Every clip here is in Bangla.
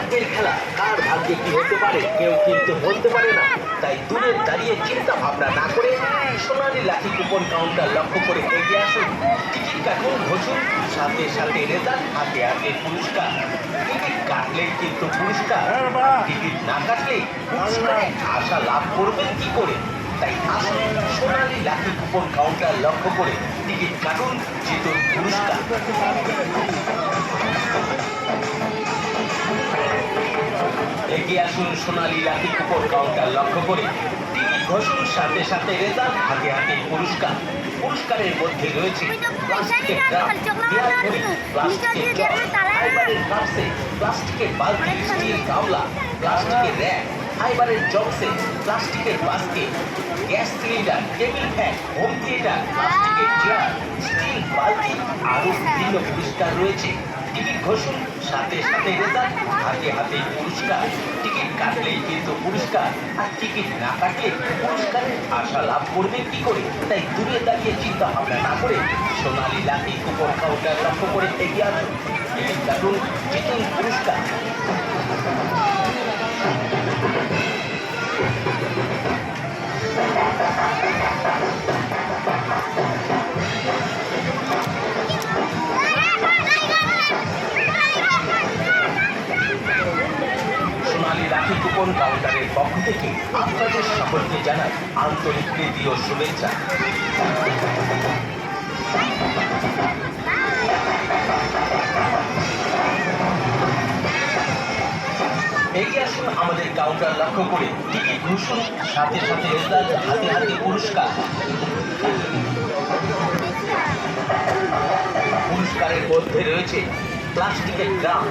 ভাগ্যের খেলা, কার ভাগ্যে কি হতে পারে কেউ কিন্তু বলতে পারে না। তাই দূরে দাঁড়িয়ে চিন্তা ভাবনা না করে সোনালী লাকি কুপন কাউন্টার লক্ষ্য করে এগিয়ে আসুন। টিকিট কাটুন, ঘষুন, সাথে সাথে রেজাল্ট, হাতে হাতে পুরস্কার। টিকিট কাটলেই কিন্তু পুরস্কার, টিকিট না কাটলে পুরস্কারে আশা লাভ করবেন কি করে? তাই আসুন সোনালী লাকি কুপন কাউন্টার লক্ষ্য করে টিকিট কাটুন, জিতুন পুরস্কার। এগিয়ে আসুন সোনালী লাকি কুপন কাউন্টার লক্ষ্য করে টিকিট ঘষুন, সাথে সাথে রেজাল্ট, হাতে হাতে পুরস্কার। পুরস্কারের মধ্যে রয়েছে প্লাস্টিকের ড্রাম, দেয়াল ঘড়ি, প্লাস্টিকের জগ, ফাইবারের কাপসে, প্লাস্টিকের বালতি, স্টিল গামলা, প্লাস্টিকের র্যাক, ফাইবারের জগসে, প্লাস্টিকের basket, gas cylinder, table fan, home theatre, প্লাস্টিকের চেয়ার, স্টিল বালতি, আরও বিভিন্ন পুরস্কার রয়েছে। টিকিট ঘষুন, সাথে সাথে রেজাল্ট, হাতে হাতে পুরস্কার। টিকিট কাটলেই কিন্তু পুরস্কার, আর টিকিট না কাটলে পুরস্কারের আশা লাভ করবেন কি করে? তাই দূরে দাঁড়িয়ে চিন্তা ভাবনা না করে সোনালী লাকি কুপন কাউন্টার লক্ষ্য করে এগিয়ে আসুন। টিকিট কাটুন, জিতুন পুরস্কার। সোনালী লাকি কুপন কাউন্টারের পক্ষ থেকে আপনাদের সকলকে জানাই আন্তরিক প্রীতি ও শুভেচ্ছা। এগিয়ে আসুন আমাদের কাউন্টার লক্ষ্য করে টিকিট ঘুষুন, সাথে সাথে রেজাল্ট, হাতে হাতে পুরস্কার। পুরস্কারের মধ্যে রয়েছে প্লাস্টিকের ড্রাম,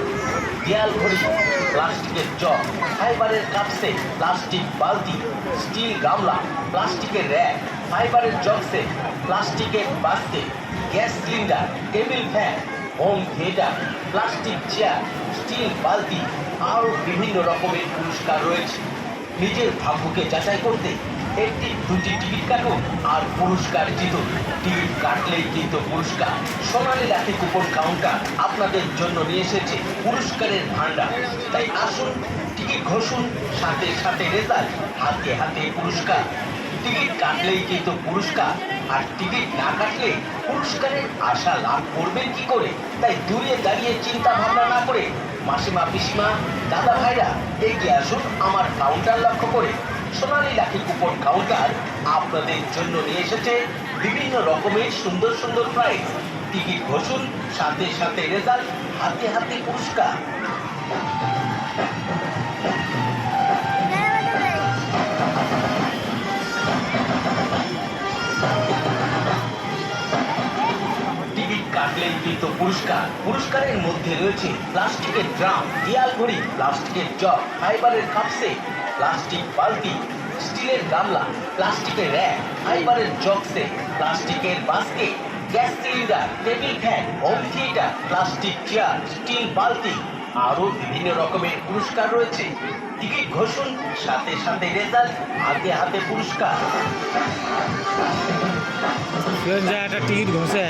দেয়াল ঘড়ি, প্লাস্টিকের জগ, ফাইবারের কাপসে, প্লাস্টিক বালতি, স্টিল গামলা, প্লাস্টিকের র্যাক, ফাইবারের জগসে, প্লাস্টিকের basket, gas cylinder, table fan, home theatre, plastic chair, steel বালতি, আরও বিভিন্ন রকমের পুরস্কার রয়েছে। নিজের ভাগ্যকে যাচাই করতে একটি দুটি টিকিট কাটুন আর পুরস্কার জিতুন। টিকিট কাটলেই কিন্তু পুরস্কার। সোনালী লাকি কুপন কাউন্টার আপনাদের জন্য নিয়ে এসেছে পুরস্কারের ভান্ডার। তাই আসুন, টিকিট ঘষুন, সাথে সাথে রেজাল্ট, হাতে হাতে পুরস্কার। টিকিট কাটলেই কিন্তু পুরস্কার, আর টিকিট না কাটলে পুরস্কারের আশা লাভ করবেন কি করে? তাই দূরে দাঁড়িয়ে চিন্তা ভাবনা না করে মাসিমা, পিসিমা, দাদা ভাইরা এগিয়ে আসুন আমার কাউন্টার লক্ষ্য করে। সোনালী লাকি কুপন কাউন্টার আপনাদের জন্য নিয়ে এসেছে বিভিন্ন রকমের সুন্দর সুন্দর প্রাইজ। টিকিট ঘষুন, সাথে সাথে রেজাল্ট, হাতে হাতে পুরস্কার। টিকিট কাটলেই কিন্তু পুরস্কার। পুরস্কারের মধ্যে রয়েছে প্লাস্টিকের ড্রাম, দেয়াল ঘড়ি, প্লাস্টিকের জগ, ফাইবারের কাপসে, প্লাস্টিক বালতি, স্টিলের গামলা, প্লাস্টিকের র্যাক, ফাইবারের জগসে, প্লাস্টিকের basket, gas cylinder, table fan, home theatre, plastic chair, steel বালতি, আরও বিভিন্ন রকমের পুরস্কার রয়েছে। টিকিট ঘষুন, সাথে সাথে রেজাল্ট, হাতে হাতে পুরস্কার। টিকিট ঘষে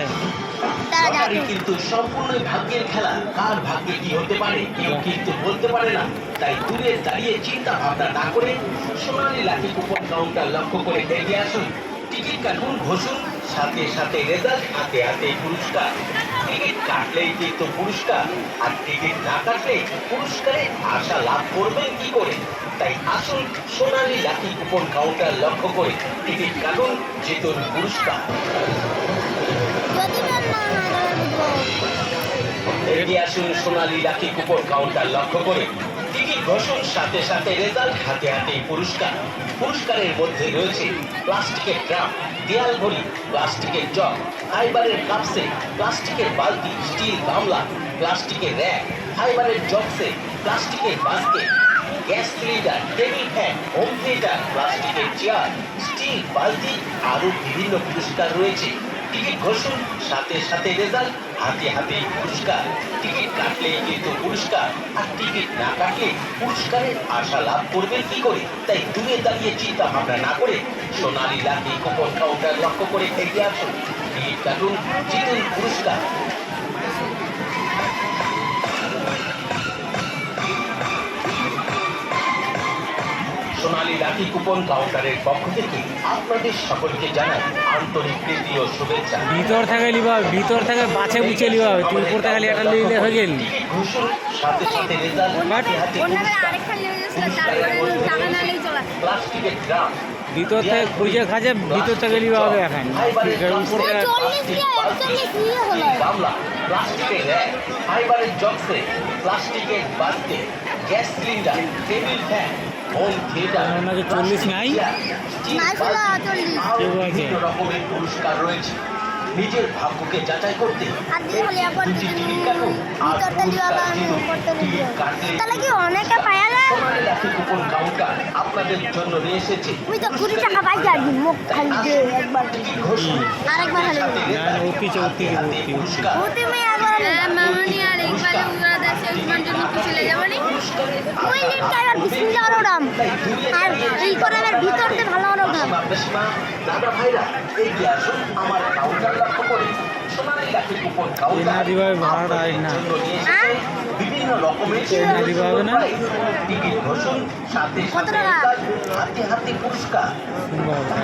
লটারি কিন্তু সম্পূর্ণ ভাগ্যের খেলা, কার ভাগ্যে কি হতে পারে কেউ কিন্তু বলতে পারে না। তাই দূরে দাঁড়িয়ে চিন্তা ভাবনা না করে সোনালী লাকি কুপন কাউন্টার লক্ষ্য করে এগিয়ে আসুন। টিকিট কাটুন, ঘষুন, সাথে সাথে রেজাল্ট, হাতে হাতে পুরস্কার। টিকিট কাটলেই কিন্তু পুরস্কার, আর টিকিট না কাটলে পুরস্কারে আশা লাভ করবেন কি করে? তাই আসুন সোনালী লাকি কুপন কাউন্টার লক্ষ্য করে টিকিট কাটুন, জিতুন পুরস্কার। এগিয়ে আসুন সোনালী লাকি কুপন কাউন্টার লক্ষ্য করে টিকিট ঘষুন, সাথে সাথে রেজাল্ট, হাতে হাতে পুরস্কার। পুরস্কারের মধ্যে রয়েছে প্লাস্টিকের ড্রাম, দেয়াল ঘড়ি, প্লাস্টিকের জগ, ফাইবারের কাপসে, প্লাস্টিকের বালতি, স্টিল গামলা, প্লাস্টিকের র্যাক, ফাইবারের জগসে, প্লাস্টিকের basket, gas cylinder, table fan, home theatre, প্লাস্টিকের চেয়ার, স্টিল বালতি, আরও বিভিন্ন পুরস্কার রয়েছে। টিকিট ঘষুন, সাথে সাথে রেজাল্ট, হাতে হাতে পুরস্কার। টিকিট কাটলে কিন্তু পুরস্কার, আর টিকিট না কাটলে পুরস্কারের আশা লাভ করবেন কি করে? তাই দূরে দাঁড়িয়ে চিন্তা ভাবনা না করে সোনালী লাকি কুপন কাউন্টার লক্ষ্য করে এগিয়ে আসুন। টিকিট কাটুন, জিতুন পুরস্কার। সোনালী লাকি কুপন কাউন্টারের পক্ষ থেকে আপনাদের সকলকে জানাই আন্তরিক প্রীতি ও শুভেচ্ছা। ভিতর থেকে লিবা ভিতর থেকে বাছে বুঝে লিবা হবে, তুই উপর থেকে একটা লিলে হয়ে গেল। টিকিট ঘোষণ সাথে সাথে রেজাল্ট হাতে হাতে প্লাস্টিকের ড্রাম ভিতর থেকে খুঁজে খাজে ভিতর থেকে লিবা হবে এখন। উপর থেকে গামলা, প্লাস্টিকের র্যাক, ফাইবারের জগসে, প্লাস্টিকের basket, gas cylinder, table fan, home theatre, ওনাকে 40 নাই? কেউ আছে? বিভিন্ন রকমের পুরস্কার রয়েছে। নিজের ভাগ্যকে যাচাই করতে দুটি টিকিট কাটুন আর পুরস্কার জিতুন। টিকিট কাটলে তাহলে কি অনেকে পাওয়া যায়? সোনালী লাকি কুপন কাউন্টার আপনাদের জন্য নিয়ে এসেছে তুই তো 20 টাকা পাই যাবি মুখ খালি দে একবার। টিকিট ঘোষণ আরেকবার হলো। সাথে রেজাল্ট, না, ওকে চল, ওকে, হাতে হাতে ওকে। পুরস্কার। ওতে আমি একবার মামনি আর ইকবালে উড়া দেশে উসমান জন্য পিছলে যাব নি ওই লিফট আর বিসমিল্লাহ ওরাম আর এই করে আমার ভিতরতে ভালো ওরাম। মাসিমা, পিসিমা, দাদা ভাইরা এগিয়ে আসুন আমার কাউন্টার লক্ষ্য করে। সোনালী লাকি কুপন কাউন্টার এনা দিভাবে ভাড়াটা হয় না। আপনাদের জন্য নিয়ে এসেছে বিভিন্ন রকমের এনা দিবা হবে না? টিকিট ঘোষণ সাথে কত সাথে টাকা? রেজাল্ট, হাতে হাতে পুরস্কার। বাবা।